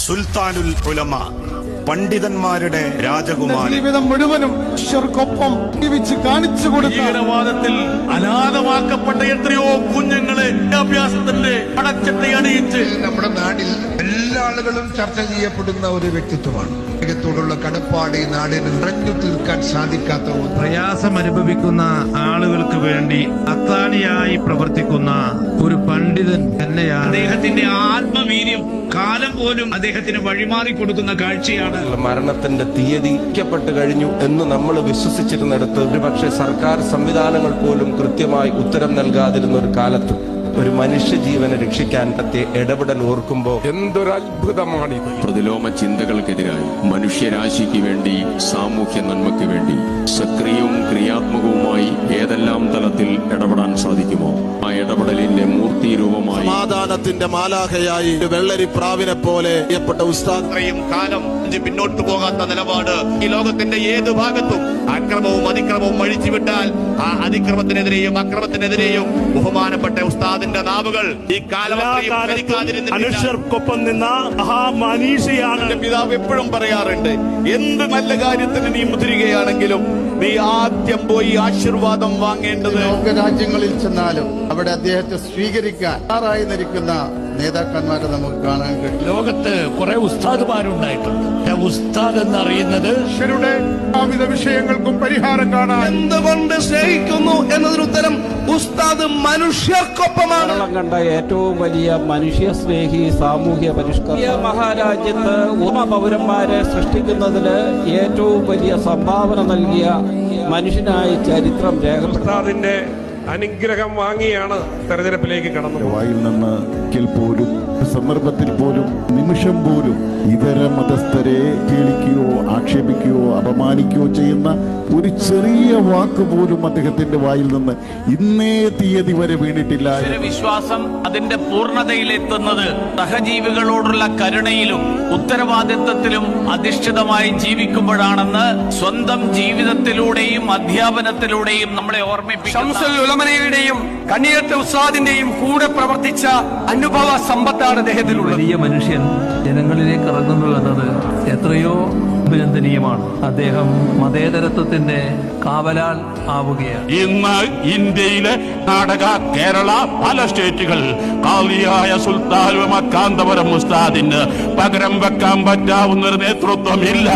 സുൽത്താനുൽ ഉലമ, പണ്ഡിതന്മാരുടെ രാജകുമാരൻ. ജീവിതം മുഴുവനും ഈശ്വർക്കൊപ്പം ജീവിച്ച് കാണിച്ചു കൊടുത്ത ഭീകരവാദത്തിൽ അനാഥമാക്കപ്പെട്ട എത്രയോ കുഞ്ഞുങ്ങളെ വിദ്യാഭ്യാസത്തിന്റെ അടച്ചട്ടയണിയിച്ച് നമ്മുടെ നാട്ടിൽ എല്ലാ ആളുകളും ചർച്ച ചെയ്യപ്പെടുന്ന ഒരു വ്യക്തിത്വമാണ്. ത്തോടുള്ള കടപ്പാട് ഈ നാടിന് നിറഞ്ഞു തീർക്കാൻ സാധിക്കാത്ത പ്രയാസം അനുഭവിക്കുന്ന ആളുകൾക്ക് വേണ്ടി അത്താണിയായി പ്രവർത്തിക്കുന്ന ഒരു പണ്ഡിതൻ തന്നെയാണ്. അദ്ദേഹത്തിന്റെ ആത്മവീര്യം കാലം പോലും അദ്ദേഹത്തിന് വഴിമാറി കൊടുക്കുന്ന കാഴ്ചയാണ്. മരണത്തിന്റെ തീയതിക്കപ്പെട്ട് കഴിഞ്ഞു എന്ന് നമ്മൾ വിശ്വസിച്ചിരുന്നിടത്ത് ഒരുപക്ഷെ സർക്കാർ സംവിധാനങ്ങൾ പോലും കൃത്യമായി ഉത്തരം നൽകാതിരുന്ന ഒരു കാലത്ത് ഒരു മനുഷ്യജീവനെ രക്ഷിക്കാൻ പറ്റിയ ഇടപെടൽ ഓർക്കുമ്പോൾ എന്തൊരു അത്ഭുതമാണിത്. പ്രതിലോമ ചിന്തകൾക്കെതിരായി മനുഷ്യരാശിക്ക് വേണ്ടി, സാമൂഹ്യ നന്മയ്ക്ക് വേണ്ടി സക്രിയവും ക്രിയാത്മകവുമായി ഏതെല്ലാം തലത്തിൽ ഇടപെടാൻ സാധിക്കുമോ ആ ഇടപെടലിന്റെ മൂർത്തിരൂപമായി സമാധാനത്തിന്റെ മാലാഖയായി വെള്ളരിപ്രാവിനെ പോലെ പ്രിയപ്പെട്ട ഉസ്താദ് ഇത്രയും കാലം പിന്നോട്ട് പോകാത്ത നിലപാട് ഈ ലോകത്തിന്റെ ഏത് ഭാഗത്തും അക്രമവും അതിക്രമവും അഴിച്ചുവിട്ടാൽ ആ അതിക്രമത്തിനെതിരെയും അക്രമത്തിനെതിരെയും ബഹുമാനപ്പെട്ട ഉസ്താദിന്റെ നാവുകൾ ഈ മനുഷ്യർക്കൊപ്പം നിന്ന മഹാമനീഷിയാണ്. പിതാവ് എപ്പോഴും പറയാറുണ്ട്, എന്ത് നല്ല കാര്യത്തിന് നീ മുതിരുകയാണെങ്കിലും നീ ആദ്യം പോയി ആശീർവാദം വാങ്ങേണ്ടത്. ലോകരാജ്യങ്ങളിൽ ചെന്നാലും അവിടെ അദ്ദേഹത്തെ സ്വീകരിക്കാൻ തയ്യാറായി നിൽക്കുന്ന നേതാക്കന്മാരെ നമുക്ക് കാണാൻ കഴിയും. ലോകത്ത് കുറെ ഉസ്താദുമാരുണ്ടായിട്ടുണ്ട്. ഉസ്താദ് എന്നറിയുന്നത് വിവിധ വിഷയങ്ങൾക്കും പരിഹാരം കാണാൻ എന്തുകൊണ്ട് സ്നേഹിക്കുന്നു എന്നതിന് ഉത്തരം ഉസ്താദ് മനുഷ്യർക്കൊപ്പമാണ്. കണ്ട ഏറ്റവും വലിയ മനുഷ്യ സ്നേഹി, സാമൂഹ്യ പരിഷ്കർത്താവ്, മഹാരാജ്യത്ത് പൗരന്മാരെ സൃഷ്ടിക്കുന്നതിന് ഏറ്റവും വലിയ സംഭാവന നൽകിയ മനുഷ്യനായി ചരിത്രം രേഖപ്പെടുത്താതിന്റെ അനുഗ്രഹം വാങ്ങിയാണ് തെരഞ്ഞെടുപ്പിലേക്ക് കടന്നത്. വായിൽ നിന്ന് പോലും സന്ദർഭത്തിൽ പോലും നിമിഷം പോലും ഇതര മതസ്ഥരെ കേളിക്കുകയോ ആക്ഷേപിക്കുകയോ അപമാനിക്കുകയോ ചെയ്യുന്ന ഒരു ചെറിയ വാക്ക് പോലും അദ്ദേഹത്തിന്റെ വായിൽ നിന്ന് ഇന്നേ തീയതി വരെ വീണിട്ടില്ല. വിശ്വാസം അതിന്റെ പൂർണ്ണതയിലെത്തുന്നത് സഹജീവികളോടുള്ള കരുണയിലും ഉത്തരവാദിത്വത്തിലും അധിഷ്ഠിതമായി ജീവിക്കുമ്പോഴാണെന്ന് സ്വന്തം ജീവിതത്തിലൂടെയും അധ്യാപനത്തിലൂടെയും നമ്മളെ ഓർമ്മിപ്പിക്കും. കണ്ണിയത്തെ ഉസ്താദിന്റെയും കൂടെ പ്രവർത്തിച്ച അനുഭവ സമ്പത്താണ് അദ്ദേഹത്തിലുള്ളത്. വലിയ മനുഷ്യൻ ജനങ്ങളിലേക്ക് ഇറങ്ങുന്നു എന്നത് എത്രയോ അഭിനന്ദനീയമാണ്. അദ്ദേഹം മതേതരത്വത്തിന്റെ കാവലാൽ ആവുകയാണ്. ഇന്ന് ഇന്ത്യയിലെ കർണാടക, കേരള, പല സ്റ്റേറ്റുകൾ കാളിയായ സുൽത്താൻ കാന്തപുരം ഉസ്താദിന് പകരം വെക്കാൻ പറ്റാവുന്ന ഒരു നേതൃത്വമില്ല.